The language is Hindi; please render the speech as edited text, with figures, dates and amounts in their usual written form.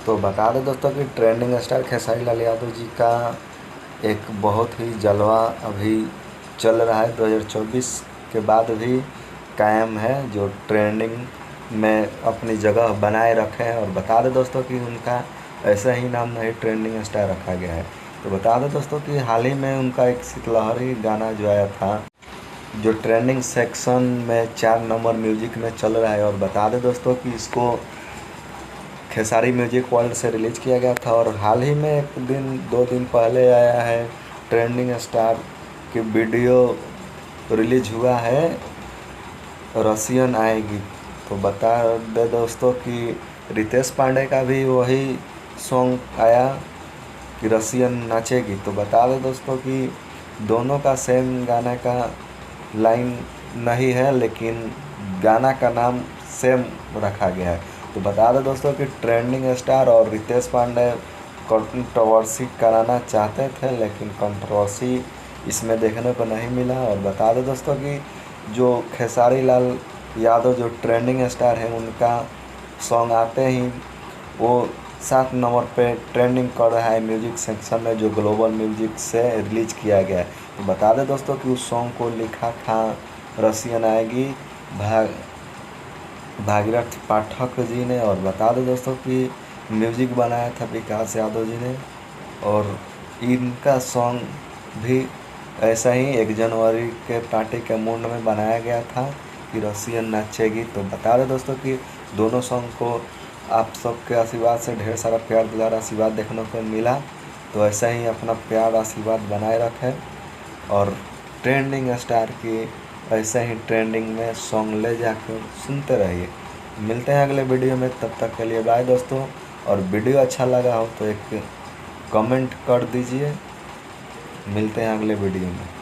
तो बता दें दोस्तों कि ट्रेंडिंग स्टार खेसारी लाल यादव जी का एक बहुत ही जलवा अभी चल रहा है। 2024 के बाद भी कायम है, जो ट्रेंडिंग में अपनी जगह बनाए रखे हैं। और बता दें दोस्तों कि उनका ऐसा ही नाम नहीं ट्रेंडिंग स्टार रखा गया है। तो बता दें दोस्तों कि हाल ही में उनका एक शीतलहरी गाना जो आया था, जो ट्रेंडिंग सेक्शन में 4 नंबर म्यूजिक में चल रहा है। और बता दें दोस्तों कि इसको खेसारी म्यूजिक वर्ल्ड से रिलीज़ किया गया था। और हाल ही में 1-2 दिन पहले आया है ट्रेंडिंग स्टार की वीडियो रिलीज हुआ है, रसियन आएगी। तो बता दे दोस्तों कि रितेश पांडे का भी वही सॉन्ग आया कि रसियन नाचेगी। तो बता दे दोस्तों कि दोनों का सेम गाना का लाइन नहीं है, लेकिन गाना का नाम सेम रखा गया है। तो बता दें दोस्तों कि ट्रेंडिंग स्टार और रितेश पांडे कंट्रोवर्सी कराना चाहते थे, लेकिन कंट्रोवर्सी इसमें देखने को नहीं मिला। और बता दें दोस्तों कि जो खेसारी लाल यादव जो ट्रेंडिंग स्टार है, उनका सॉन्ग आते ही वो 7 नंबर पे ट्रेंडिंग कर रहा है म्यूजिक सेक्शन में, जो ग्लोबल म्यूजिक से रिलीज किया गया है। तो बता दें दोस्तों कि उस सॉन्ग को लिखा था रसियन आएगी भागीरथ पाठक जी ने। और बता दें दोस्तों कि म्यूजिक बनाया था विकास यादव जी ने। और इनका सॉन्ग भी ऐसा ही 1 जनवरी के पार्टी के मूड में बनाया गया था कि रसियन नाचेगी। तो बता दें दोस्तों कि दोनों सॉन्ग को आप सबके आशीर्वाद से ढेर सारा प्यार दुलार आशीर्वाद देखने को मिला। तो ऐसा ही अपना प्यार आशीर्वाद बनाए रखें और ट्रेंडिंग स्टार की ऐसे ही ट्रेंडिंग में सॉन्ग ले जाकर सुनते रहिए। मिलते हैं अगले वीडियो में, तब तक के लिए बाय दोस्तों। और वीडियो अच्छा लगा हो तो एक कमेंट कर दीजिए। मिलते हैं अगले वीडियो में।